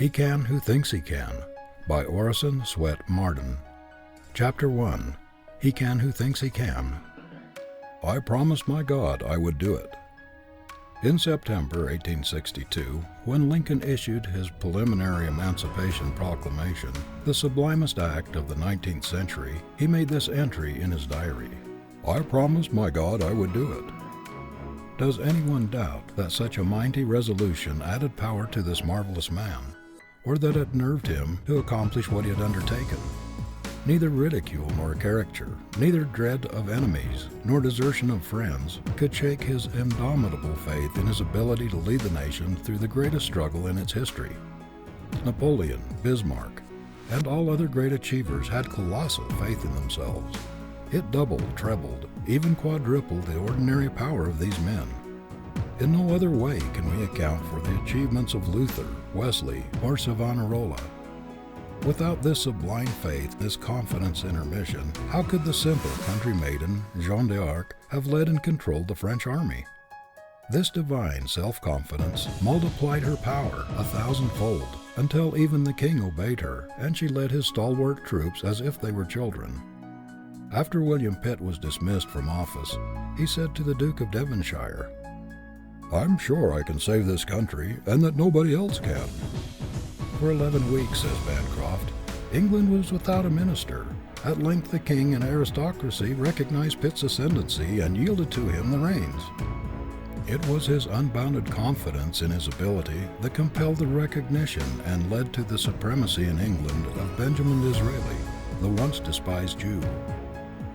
He Can Who Thinks He Can, by Orison Swett Marden. Chapter 1. He Can Who Thinks He Can. I promised my God I would do it. In September 1862, when Lincoln issued his preliminary Emancipation Proclamation, the sublimest act of the 19th century, he made this entry in his diary: I promised my God I would do it. Does anyone doubt that such a mighty resolution added power to this marvelous man, or that it nerved him to accomplish what he had undertaken? Neither ridicule nor caricature, neither dread of enemies nor desertion of friends, could shake his indomitable faith in his ability to lead the nation through the greatest struggle in its history. Napoleon, Bismarck, and all other great achievers had colossal faith in themselves. It doubled, trebled, even quadrupled the ordinary power of these men. In no other way can we account for the achievements of Luther, Wesley, or Savonarola. Without this sublime faith, this confidence in her mission, how could the simple country maiden, Jeanne d'Arc, have led and controlled the French army? This divine self-confidence multiplied her power 1,000-fold, until even the king obeyed her, and she led his stalwart troops as if they were children. After William Pitt was dismissed from office, he said to the Duke of Devonshire, I'm sure I can save this country, and that nobody else can. For 11 weeks, says Bancroft, England was without a minister. At length the king and aristocracy recognized Pitt's ascendancy and yielded to him the reins. It was his unbounded confidence in his ability that compelled the recognition and led to the supremacy in England of Benjamin Disraeli, the once despised Jew.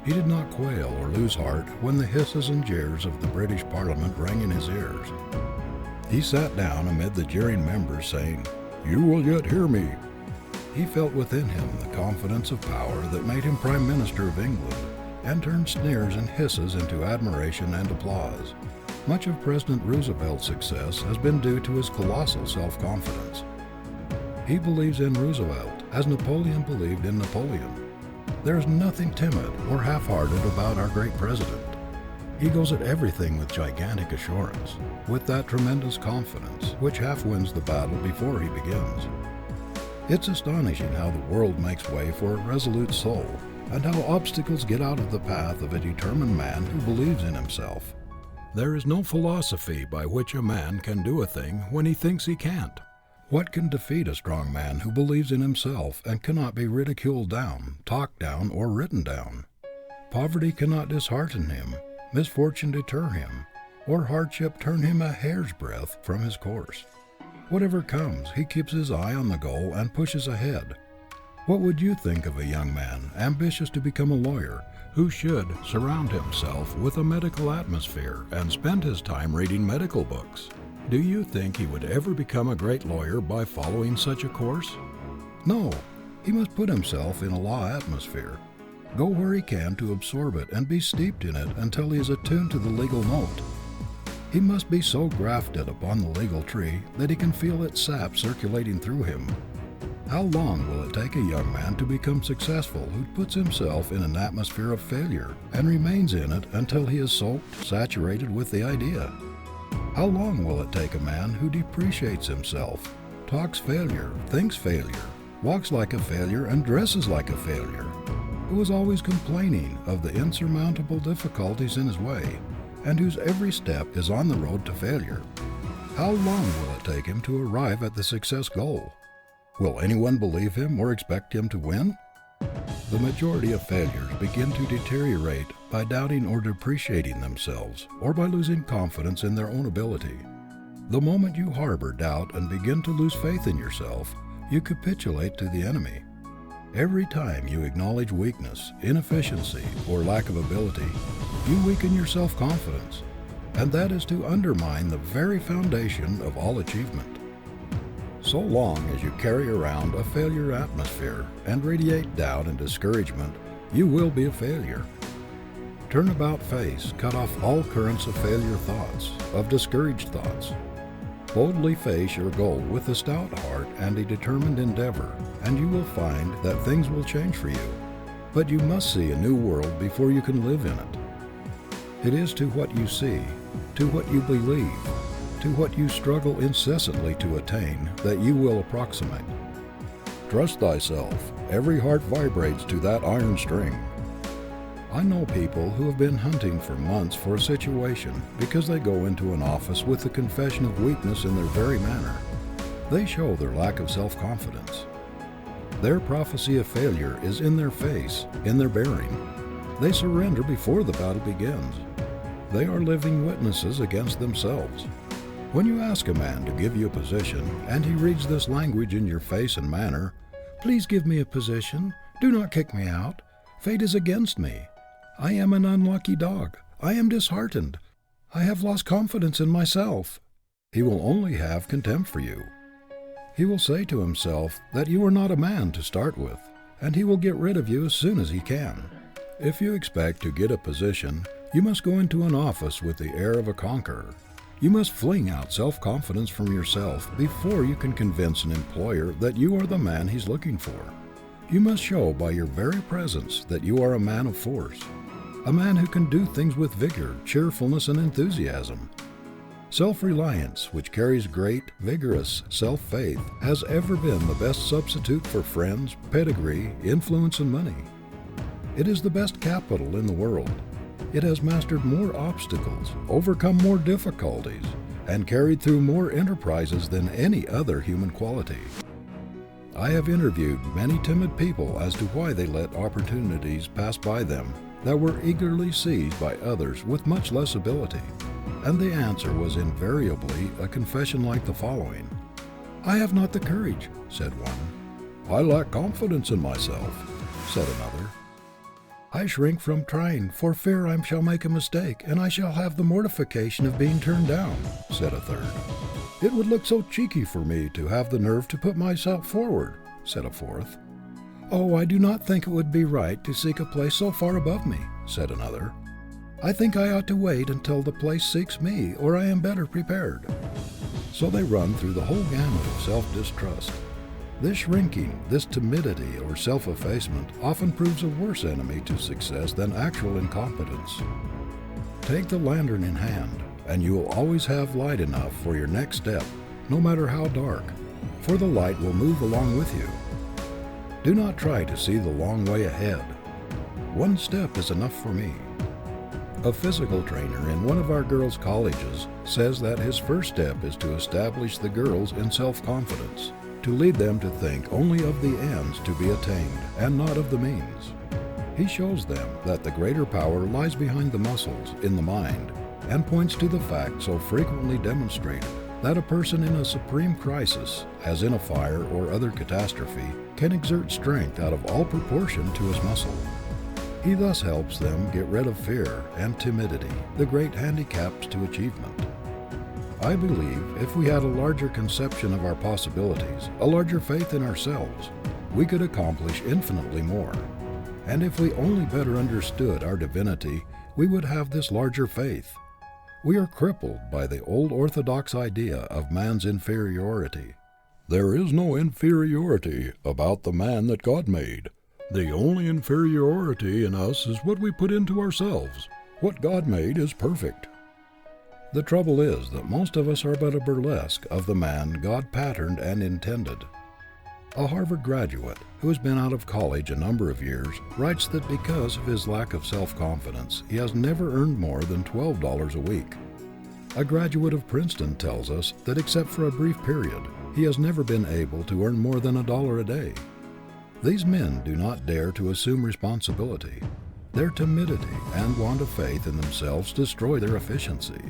He did not quail or lose heart when the hisses and jeers of the British Parliament rang in his ears. He sat down amid the jeering members, saying, You will yet hear me. He felt within him the confidence of power that made him Prime Minister of England, and turned sneers and hisses into admiration and applause. Much of President Roosevelt's success has been due to his colossal self-confidence. He believes in Roosevelt as Napoleon believed in Napoleon. There is nothing timid or half-hearted about our great president. He goes at everything with gigantic assurance, with that tremendous confidence which half wins the battle before he begins. It's astonishing how the world makes way for a resolute soul, and how obstacles get out of the path of a determined man who believes in himself. There is no philosophy by which a man can do a thing when he thinks he can't. What can defeat a strong man who believes in himself and cannot be ridiculed down, talked down, or written down? Poverty cannot dishearten him, misfortune deter him, or hardship turn him a hair's breadth from his course. Whatever comes, he keeps his eye on the goal and pushes ahead. What would you think of a young man ambitious to become a lawyer who should surround himself with a medical atmosphere and spend his time reading medical books? Do you think he would ever become a great lawyer by following such a course? No, he must put himself in a law atmosphere. Go where he can to absorb it and be steeped in it until he is attuned to the legal note. He must be so grafted upon the legal tree that he can feel its sap circulating through him. How long will it take a young man to become successful who puts himself in an atmosphere of failure and remains in it until he is soaked, saturated with the idea? How long will it take a man who depreciates himself, talks failure, thinks failure, walks like a failure, and dresses like a failure, who is always complaining of the insurmountable difficulties in his way, and whose every step is on the road to failure? How long will it take him to arrive at the success goal? Will anyone believe him or expect him to win? The majority of failures begin to deteriorate by doubting or depreciating themselves, or by losing confidence in their own ability. The moment you harbor doubt and begin to lose faith in yourself, you capitulate to the enemy. Every time you acknowledge weakness, inefficiency, or lack of ability, you weaken your self-confidence, and that is to undermine the very foundation of all achievement. So long as you carry around a failure atmosphere and radiate doubt and discouragement, you will be a failure. Turn about face, cut off all currents of failure thoughts, of discouraged thoughts. Boldly face your goal with a stout heart and a determined endeavor, and you will find that things will change for you. But you must see a new world before you can live in it. It is to what you see, to what you believe, to what you struggle incessantly to attain that you will approximate. Trust thyself. Every heart vibrates to that iron string. I know people who have been hunting for months for a situation because they go into an office with the confession of weakness in their very manner. They show their lack of self-confidence. Their prophecy of failure is in their face, in their bearing. They surrender before the battle begins. They are living witnesses against themselves. When you ask a man to give you a position and he reads this language in your face and manner, "Please give me a position. Do not kick me out. Fate is against me. I am an unlucky dog. I am disheartened. I have lost confidence in myself," he will only have contempt for you. He will say to himself that you are not a man to start with, and he will get rid of you as soon as he can. If you expect to get a position, you must go into an office with the air of a conqueror. You must fling out self-confidence from yourself before you can convince an employer that you are the man he's looking for. You must show by your very presence that you are a man of force, a man who can do things with vigor, cheerfulness, and enthusiasm. Self-reliance, which carries great, vigorous self-faith, has ever been the best substitute for friends, pedigree, influence, and money. It is the best capital in the world. It has mastered more obstacles, overcome more difficulties, and carried through more enterprises than any other human quality. I have interviewed many timid people as to why they let opportunities pass by them that were eagerly seized by others with much less ability, and the answer was invariably a confession like the following. "I have not the courage," said one. "I lack confidence in myself," said another. "I shrink from trying for fear I shall make a mistake and I shall have the mortification of being turned down," said a third. "It would look so cheeky for me to have the nerve to put myself forward," said a fourth. "Oh, I do not think it would be right to seek a place so far above me," said another. "I think I ought to wait until the place seeks me, or I am better prepared." So they run through the whole gamut of self-distrust. This shrinking, this timidity or self-effacement often proves a worse enemy to success than actual incompetence. Take the lantern in hand, and you will always have light enough for your next step, no matter how dark, for the light will move along with you. Do not try to see the long way ahead. One step is enough for me. A physical trainer in one of our girls' colleges says that his first step is to establish the girls in self-confidence, to lead them to think only of the ends to be attained and not of the means. He shows them that the greater power lies behind the muscles, in the mind, and points to the fact so frequently demonstrated that a person in a supreme crisis, as in a fire or other catastrophe, can exert strength out of all proportion to his muscle. He thus helps them get rid of fear and timidity, the great handicaps to achievement. I believe if we had a larger conception of our possibilities, a larger faith in ourselves, we could accomplish infinitely more. And if we only better understood our divinity, we would have this larger faith. We are crippled by the old orthodox idea of man's inferiority. There is no inferiority about the man that God made. The only inferiority in us is what we put into ourselves. What God made is perfect. The trouble is that most of us are but a burlesque of the man God patterned and intended. A Harvard graduate, who has been out of college a number of years, writes that because of his lack of self-confidence, he has never earned more than $12 a week. A graduate of Princeton tells us that except for a brief period, he has never been able to earn more than $1 a day. These men do not dare to assume responsibility. Their timidity and want of faith in themselves destroy their efficiency.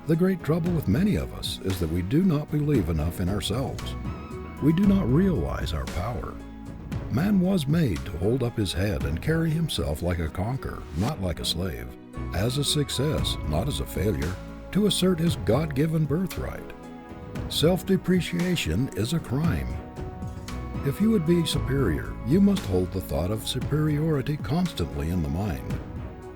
The great trouble with many of us is that we do not believe enough in ourselves. We do not realize our power. Man was made to hold up his head and carry himself like a conqueror, not like a slave, as a success, not as a failure, to assert his God-given birthright. Self-depreciation is a crime. If you would be superior, you must hold the thought of superiority constantly in the mind.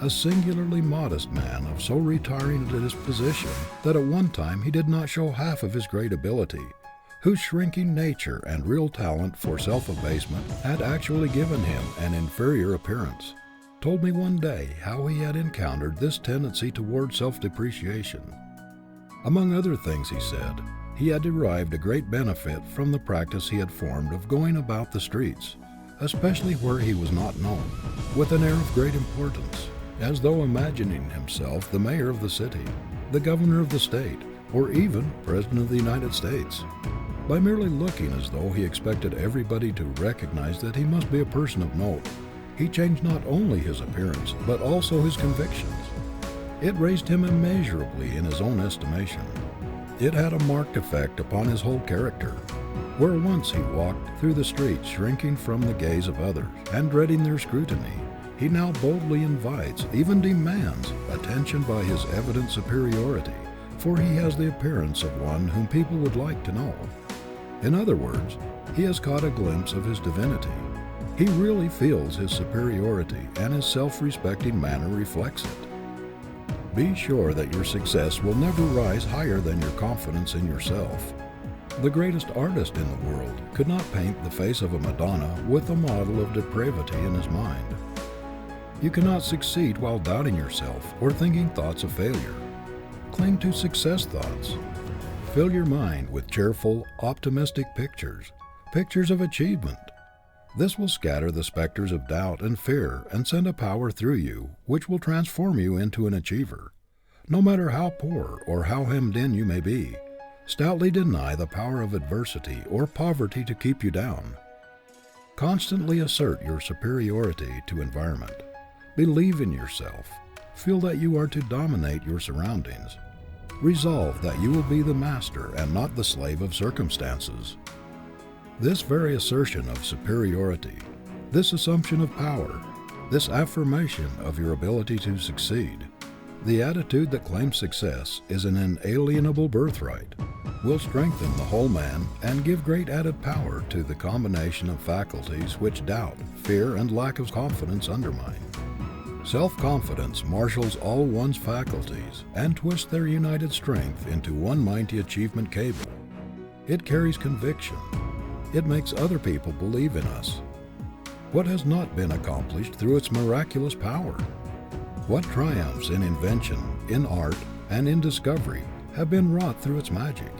A singularly modest man of so retiring a disposition that at one time he did not show half of his great ability, whose shrinking nature and real talent for self-abasement had actually given him an inferior appearance, told me one day how he had encountered this tendency toward self-depreciation. Among other things, he said, he had derived a great benefit from the practice he had formed of going about the streets, especially where he was not known, with an air of great importance, as though imagining himself the mayor of the city, the governor of the state, or even President of the United States. By merely looking as though he expected everybody to recognize that he must be a person of note, he changed not only his appearance, but also his convictions. It raised him immeasurably in his own estimation. It had a marked effect upon his whole character. Where once he walked through the streets shrinking from the gaze of others and dreading their scrutiny, he now boldly invites, even demands, attention by his evident superiority, for he has the appearance of one whom people would like to know. In other words, he has caught a glimpse of his divinity. He really feels his superiority, and his self-respecting manner reflects it. Be sure that your success will never rise higher than your confidence in yourself. The greatest artist in the world could not paint the face of a Madonna with a model of depravity in his mind. You cannot succeed while doubting yourself or thinking thoughts of failure. Cling to success thoughts. Fill your mind with cheerful, optimistic pictures of achievement. This will scatter the specters of doubt and fear and send a power through you which will transform you into an achiever. No matter how poor or how hemmed in you may be, stoutly deny the power of adversity or poverty to keep you down. Constantly assert your superiority to environment. Believe in yourself. Feel that you are to dominate your surroundings. Resolve that you will be the master and not the slave of circumstances. This very assertion of superiority, this assumption of power, this affirmation of your ability to succeed, the attitude that claims success is an inalienable birthright, will strengthen the whole man and give great added power to the combination of faculties which doubt, fear, and lack of confidence undermine. Self-confidence marshals all one's faculties and twists their united strength into one mighty achievement cable. It carries conviction. It makes other people believe in us. What has not been accomplished through its miraculous power? What triumphs in invention, in art, and in discovery have been wrought through its magic?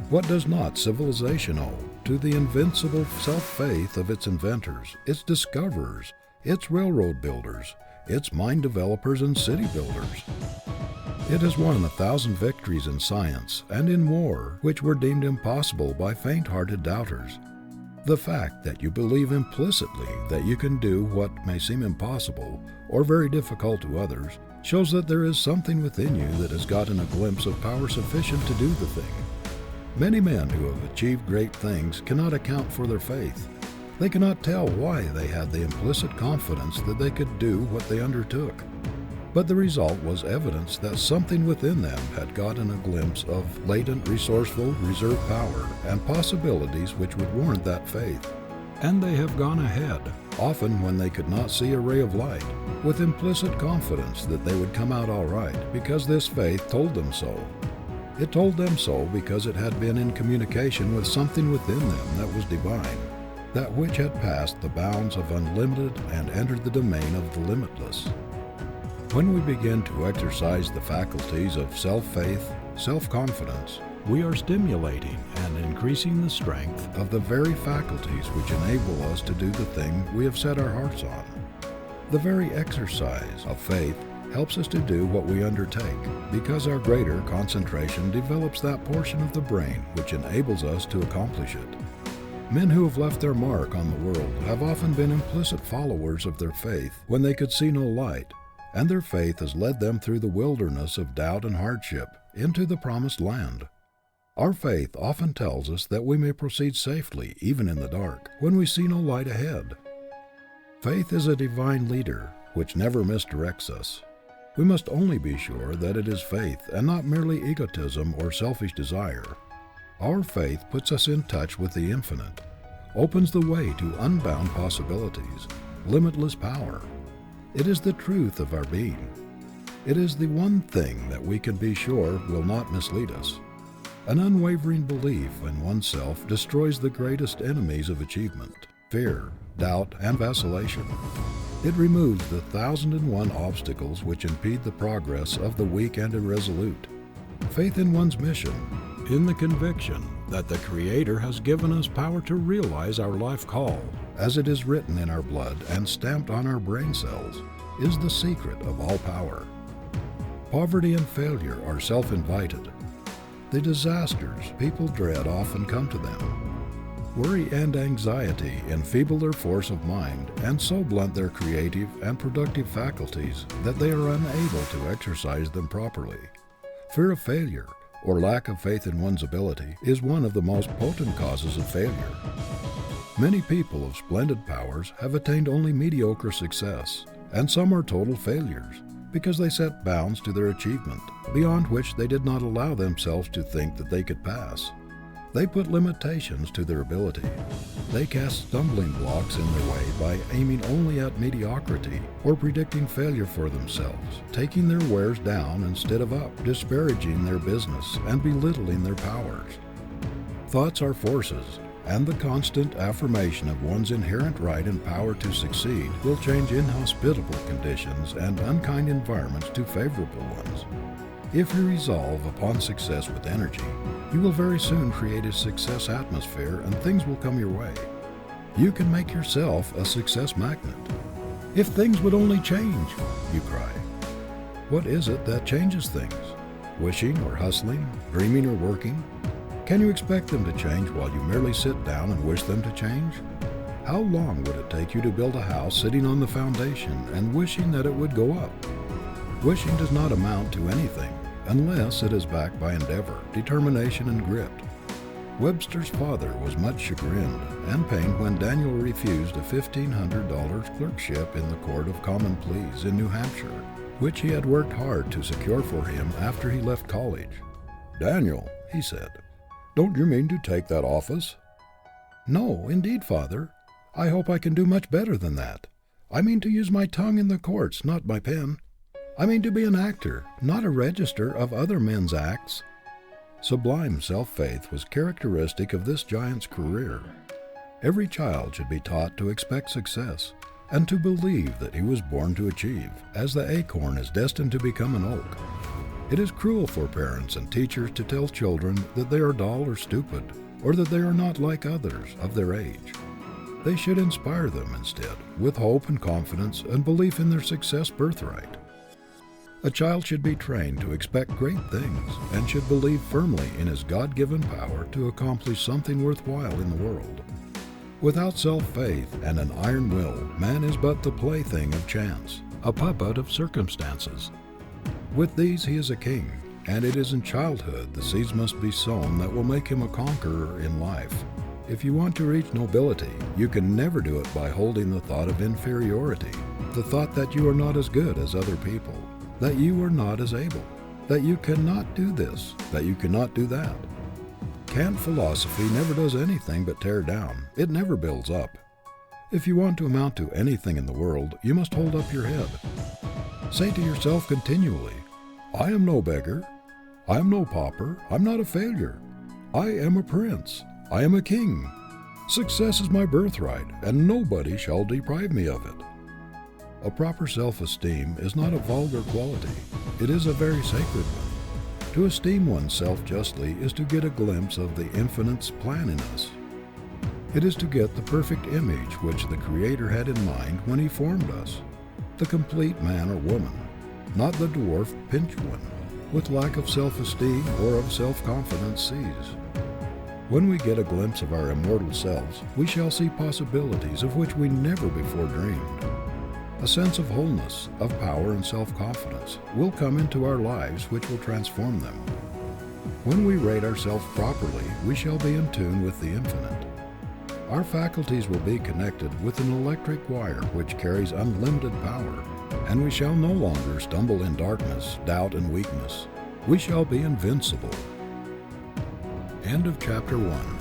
What does not civilization owe to the invincible self-faith of its inventors, its discoverers, its railroad builders, its mine developers and city builders? It has won 1,000 victories in science and in war which were deemed impossible by faint-hearted doubters. The fact that you believe implicitly that you can do what may seem impossible or very difficult to others shows that there is something within you that has gotten a glimpse of power sufficient to do the thing. Many men who have achieved great things cannot account for their faith. They cannot tell why they had the implicit confidence that they could do what they undertook. But the result was evidence that something within them had gotten a glimpse of latent, resourceful, reserve power and possibilities which would warrant that faith. And they have gone ahead, often when they could not see a ray of light, with implicit confidence that they would come out all right because this faith told them so. It told them so because it had been in communication with something within them that was divine, that which had passed the bounds of unlimited and entered the domain of the limitless. When we begin to exercise the faculties of self-faith, self-confidence, we are stimulating and increasing the strength of the very faculties which enable us to do the thing we have set our hearts on. The very exercise of faith helps us to do what we undertake, because our greater concentration develops that portion of the brain which enables us to accomplish it. Men who have left their mark on the world have often been implicit followers of their faith when they could see no light, and their faith has led them through the wilderness of doubt and hardship into the promised land. Our faith often tells us that we may proceed safely even in the dark, when we see no light ahead. Faith is a divine leader which never misdirects us. We must only be sure that it is faith and not merely egotism or selfish desire. Our faith puts us in touch with the infinite, opens the way to unbound possibilities, limitless power. It is the truth of our being. It is the one thing that we can be sure will not mislead us. An unwavering belief in oneself destroys the greatest enemies of achievement, fear, doubt, and vacillation. It removes the 1,001 obstacles which impede the progress of the weak and irresolute. faith in one's mission, in the conviction that the Creator has given us power to realize our life call, as it is written in our blood and stamped on our brain cells, is the secret of all power. Poverty and failure are self-invited. The disasters people dread often come to them. Worry and anxiety enfeeble their force of mind and so blunt their creative and productive faculties that they are unable to exercise them properly. Fear of failure, or lack of faith in one's ability, is one of the most potent causes of failure. Many people of splendid powers have attained only mediocre success, and some are total failures because they set bounds to their achievement, beyond which they did not allow themselves to think that they could pass. They put limitations to their ability. They cast stumbling blocks in their way by aiming only at mediocrity or predicting failure for themselves, taking their wares down instead of up, disparaging their business and belittling their powers. Thoughts are forces, and the constant affirmation of one's inherent right and power to succeed will change inhospitable conditions and unkind environments to favorable ones. If you resolve upon success with energy, you will very soon create a success atmosphere and things will come your way. You can make yourself a success magnet. If things would only change, you cry. What is it that changes things? Wishing or hustling, dreaming or working? Can you expect them to change while you merely sit down and wish them to change? How long would it take you to build a house sitting on the foundation and wishing that it would go up? Wishing does not amount to anything unless it is backed by endeavor, determination, and grit. Webster's father was much chagrined and pained when Daniel refused a $1,500 clerkship in the Court of Common Pleas in New Hampshire, which he had worked hard to secure for him after he left college. "Daniel," he said, "don't you mean to take that office?" "No, indeed, Father. I hope I can do much better than that. I mean to use my tongue in the courts, not my pen. I mean to be an actor, not a register of other men's acts." Sublime self-faith was characteristic of this giant's career. Every child should be taught to expect success and to believe that he was born to achieve, as the acorn is destined to become an oak. It is cruel for parents and teachers to tell children that they are dull or stupid, or that they are not like others of their age. They should inspire them instead with hope and confidence and belief in their success birthright. A child should be trained to expect great things and should believe firmly in his God-given power to accomplish something worthwhile in the world. Without self-faith and an iron will, man is but the plaything of chance, a puppet of circumstances. With these he is a king, and it is in childhood the seeds must be sown that will make him a conqueror in life. If you want to reach nobility, you can never do it by holding the thought of inferiority, the thought that you are not as good as other people, that you are not as able, that you cannot do this, that you cannot do that. Kant philosophy never does anything but tear down. It never builds up. If you want to amount to anything in the world, you must hold up your head. Say to yourself continually, "I am no beggar. I am no pauper. I'm not a failure. I am a prince. I am a king. Success is my birthright, and nobody shall deprive me of it." A proper self-esteem is not a vulgar quality. It is a very sacred one. To esteem oneself justly is to get a glimpse of the Infinite's plan in us. It is to get the perfect image which the Creator had in mind when He formed us, the complete man or woman, not the dwarfed, pinched one, with lack of self-esteem or of self-confidence seized. When we get a glimpse of our immortal selves, we shall see possibilities of which we never before dreamed. A sense of wholeness, of power and self-confidence will come into our lives which will transform them. When we rate ourselves properly, we shall be in tune with the Infinite. Our faculties will be connected with an electric wire which carries unlimited power, and we shall no longer stumble in darkness, doubt, and weakness. We shall be invincible. End of chapter 1.